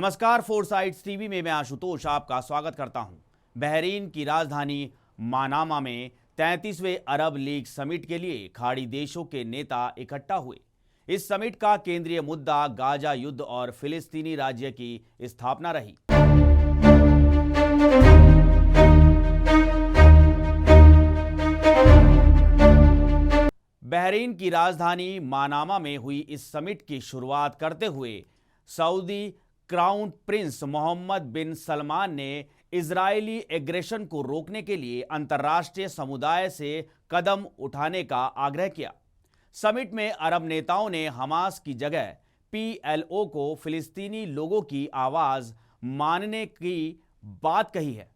नमस्कार, four sides TV में मैं आशुतोष आपका स्वागत करता हूं। बहरीन की राजधानी मानामा में 33वें अरब लीग समिट के लिए खाड़ी देशों के नेता इकट्ठा हुए। इस समिट का केंद्रीय मुद्दा गाजा युद्ध और फिलिस्तीनी राज्य की स्थापना रही। बहरीन की राजधानी मानामा में हुई इस समिट की शुरुआत करते हुए सऊदी क्राउन प्रिंस मोहम्मद बिन सलमान ने इजरायली एग्रेशन को रोकने के लिए अंतर्राष्ट्रीय समुदाय से कदम उठाने का आग्रह किया। समिट में अरब नेताओं ने हमास की जगह पीएलओ को फिलिस्तीनी लोगों की आवाज मानने की बात कही है।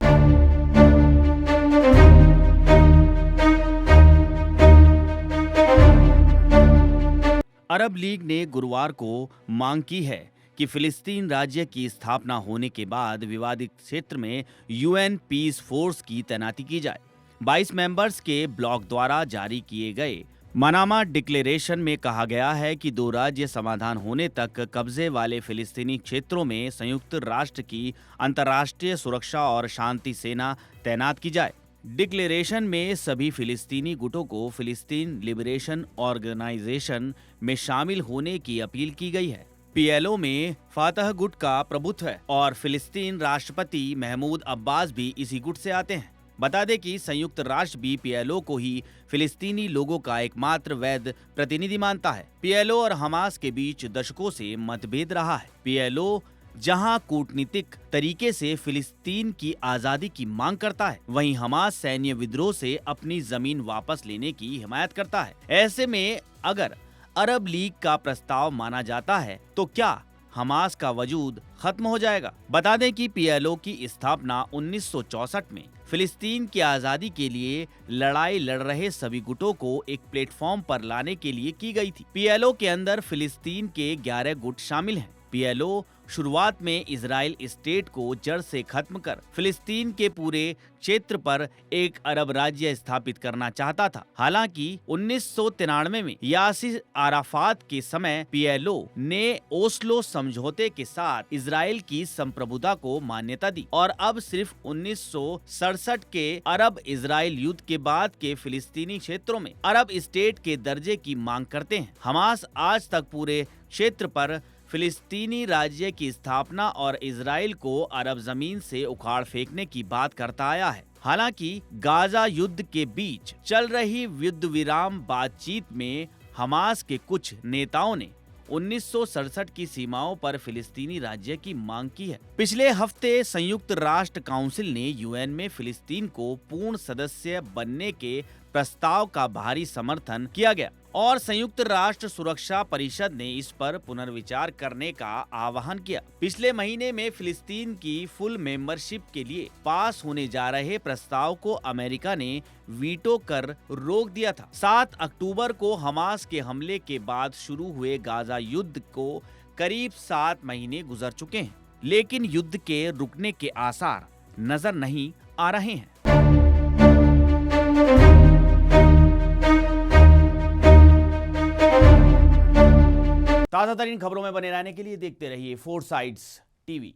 अरब लीग ने गुरुवार को मांग की है कि फिलिस्तीन राज्य की स्थापना होने के बाद विवादित क्षेत्र में यूएन पीस फोर्स की तैनाती की जाए। 22 मेंबर्स के ब्लॉक द्वारा जारी किए गए मनामा डिक्लेरेशन में कहा गया है कि दो राज्य समाधान होने तक कब्जे वाले फिलिस्तीनी क्षेत्रों में संयुक्त राष्ट्र की अंतर्राष्ट्रीय सुरक्षा और शांति सेना तैनात की जाए। डिक्लेरेशन में सभी फिलिस्तीनी गुटों को फिलिस्तीन लिबरेशन ऑर्गेनाइजेशन में शामिल होने की अपील की गई है। पीएलओ में फातह गुट का प्रभुत्व है और फिलिस्तीन राष्ट्रपति महमूद अब्बास भी इसी गुट से आते हैं। बता दें कि संयुक्त राष्ट्र भी पीएलओ को ही फिलिस्तीनी लोगों का एकमात्र वैध प्रतिनिधि मानता है। पीएलओ और हमास के बीच दशकों से मतभेद रहा है। पीएलओ जहां कूटनीतिक तरीके से फिलिस्तीन की आजादी की मांग करता है, वहीं हमास सैन्य विद्रोह से अपनी जमीन वापस लेने की हिमायत करता है। ऐसे में अगर अरब लीग का प्रस्ताव माना जाता है तो क्या हमास का वजूद खत्म हो जाएगा? बता दें कि पीएलओ की स्थापना 1964 में फिलिस्तीन की आजादी के लिए लड़ाई लड़ रहे सभी गुटों को एक प्लेटफॉर्म पर लाने के लिए की गई थी। पीएलओ के अंदर फिलिस्तीन के 11 गुट शामिल हैं। पीएलओ शुरुआत में इजराइल स्टेट को जड़ से खत्म कर फिलिस्तीन के पूरे क्षेत्र पर एक अरब राज्य स्थापित करना चाहता था। हालांकि 1993 में यासिर अराफात के समय पीएलओ ने ओस्लो समझौते के साथ इजराइल की संप्रभुता को मान्यता दी और अब सिर्फ 1967 के अरब इजराइल युद्ध के बाद के फिलिस्तीनी क्षेत्रों में अरब स्टेट के दर्जे की मांग करते हैं। हमास आज तक पूरे क्षेत्र पर फिलिस्तीनी राज्य की स्थापना और इजराइल को अरब जमीन से उखाड़ फेंकने की बात करता आया है। हालांकि गाजा युद्ध के बीच चल रही युद्ध विराम बातचीत में हमास के कुछ नेताओं ने 1967 की सीमाओं पर फिलिस्तीनी राज्य की मांग की है। पिछले हफ्ते संयुक्त राष्ट्र काउंसिल ने यूएन में फिलिस्तीन को पूर्ण सदस्य बनने के प्रस्ताव का भारी समर्थन किया गया और संयुक्त राष्ट्र सुरक्षा परिषद ने इस पर पुनर्विचार करने का आह्वान किया। पिछले महीने में फिलिस्तीन की फुल मेंबरशिप के लिए पास होने जा रहे प्रस्ताव को अमेरिका ने वीटो कर रोक दिया था। 7 अक्टूबर को हमास के हमले के बाद शुरू हुए गाजा युद्ध को करीब 7 महीने गुजर चुके हैं, लेकिन युद्ध के रुकने के आसार नजर नहीं आ रहे हैं। ताज़ा तरीन खबरों में बने रहने के लिए देखते रहिए फोर साइड्स टीवी।